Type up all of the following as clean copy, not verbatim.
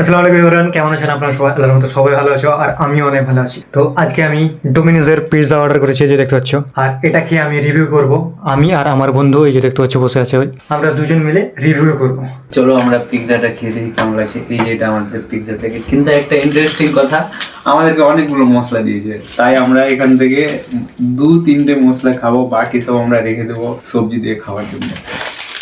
আসসালামু আলাইকুম এভরিওয়ান, কেমন আছেন আপনারা সবাই? আল্লাহর রহমতে সবাই ভালো আছো আর আমিও অনেক ভালো আছি। তো আজকে আমি ডোমিনোজের পিৎজা অর্ডার করেছি, এই যে দেখতে পাচ্ছ। আর এটা খেয়ে আমি রিভিউ করব। আমি আর আমার বন্ধু, এই যে দেখতে পাচ্ছ বসে আছে, ওই আমরা দুজন মিলে রিভিউ করব। চলো আমরা পিৎজাটা খেয়ে দেখি কেমন লাগছে। এই যে এটা আমাদের পিৎজা প্যাকেট, কিন্তু একটা ইন্টারেস্টিং কথা, আমাদেরকে অনেকগুলো মশলা দিয়েছে, তাই আমরা এখান থেকে 2-3টে মশলা খাবো, বাকি সব আমরা রেখে দেবো সবজি দিয়ে খাওয়ার জন্য।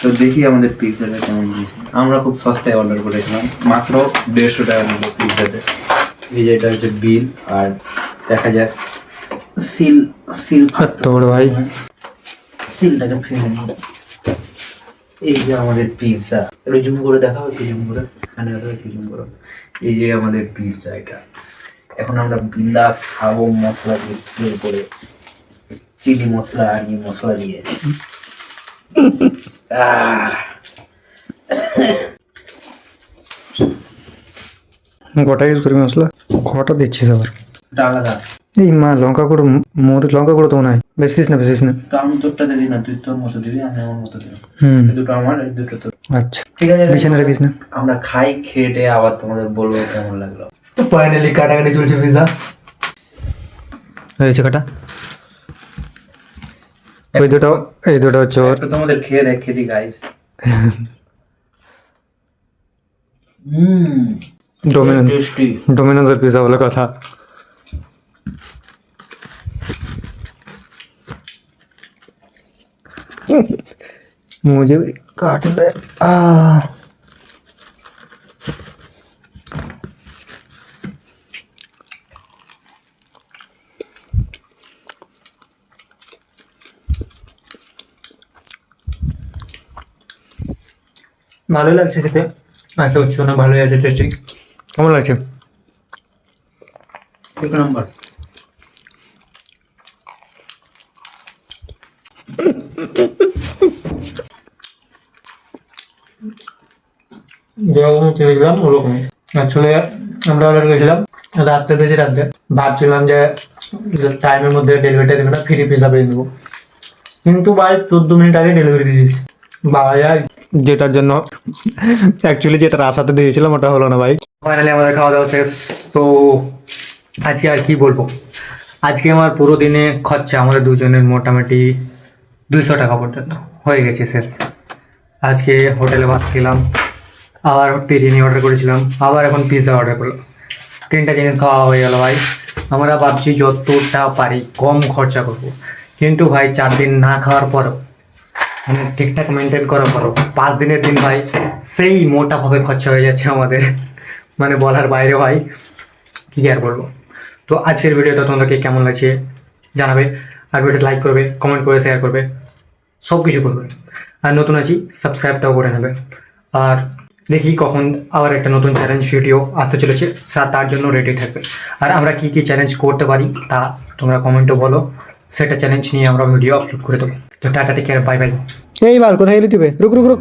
তো দেখি আমাদের পিৎজাটা কেমন দিয়েছে। আমরা খুব সস্তায় অর্ডার করেছিলাম, মাত্র 150 টাকা নিল পিৎজাতে। এই যে এটা হচ্ছে বিল, আর দেখা যাক সিল তোর ভাই সিলটাকে ফেলে নিই। এই যে আমাদের পিৎজা, একটু জুম করে দেখাও, একটু জুম করে, এখানে একটু জুম করো। এই যে আমাদের পিৎজা, এটা এখন আমরা বিন্দাস খাবো মশলা দিয়ে স্প্রে করে, চিলি মশলা আর এই মশলা দিয়ে। গোটা ইউজ করি মশলা, কটা দিচ্ছিস আবার? এটা আলাদা। এই মা লঙ্কা গুঁড়ো, লঙ্কা গুঁড়ো তো নাই, বেশিস না বেশিস না। তো আমি তোরটাতে দিই না, তুই তোর মতো দিবি, আমি আমার মতো দিবি। এই দুটো আমার, এই দুটো তোর। আচ্ছা ঠিক আছে, বিছানা রাখিস না। আমরা খাই, খেয়ে আবার তোমাদের বলবো কেমন লাগলো। তো ফাইনালি কাটাকাটি চলছে পিৎজা হয়েছে কাটা। ওই দুটো, এই দুটো হচ্ছে ওর। একটু তোমাদের খেয়ে দেখে দিই গাইস। টেস্টি। ডোমিনোজের পিৎজা বলে কথা। मुझे भी काट दे। ভালোই লাগছে খেতে, আশা করছি না ভালোই আছে, টেস্টি। কেমন লাগছে? এক নম্বর। যেরকম চেয়েছিলাম ওরকম। আসলে আমরা অর্ডার করেছিলাম রাত্রে, বেশি রাত্রে ভাবছিলাম যে টাইমের মধ্যে ডেলিভারিটা দেবে না, ফ্রি পিজা পেয়ে নেবো, কিন্তু ভাই 14 মিনিট আগে ডেলিভারি দিয়ে দিয়েছি। ভাই যেটার জন্য অ্যাকচুয়ালি যেটার আশাতে দিয়েছিলাম ওটা হলো না ভাই। ফাইনালি আমাদের খাওয়া দাওয়া শেষ। তো আজকে আর কি বলবো, আজকে আমার পুরো দিনে খরচা আমাদের দুজনের মোটামুটি 200 টাকা পর্যন্ত হয়ে গেছে শেষ। আজকে হোটেলে ভাত খেলাম, আবার বিরিয়ানি অর্ডার করেছিলাম, আবার এখন পিৎজা অর্ডার করলাম, 3টা জিনিস খাওয়া হয়ে গেল ভাই। আমরা ভাবছি যতটা পারি কম খরচা করবো, কিন্তু ভাই 4 দিন না খাওয়ার পরও, মানে ঠিকঠাক মেনটেন করার পরও 5 দিনের দিন ভাই সেই মোটাভাবে খরচা হয়ে যাচ্ছে আমাদের, মানে বলার বাইরে ভাই, কী আর বলবো। তো আজকের ভিডিওটা তোমাদেরকে কেমন লাগছে জানাবে, আর ভিডিওটা লাইক করবে, কমেন্ট করে শেয়ার করবে, সব কিছু করবে। আর নতুন আছি সাবস্ক্রাইবটাও করে নেবে। আর দেখি কখন আবার একটা নতুন চ্যালেঞ্জ ভিডিও আসতে চলেছে, তার জন্য রেডি থাকবে। আর আমরা কি কি চ্যালেঞ্জ করতে পারি তা তোমরা কমেন্টে বলো, সেটা চ্যালেঞ্জ নিয়ে আমরা ভিডিও আপলোড করে দেবো। তো tata, take care, bye bye. এইবার কোথায় গেলি তুই? রুক রুক রুক।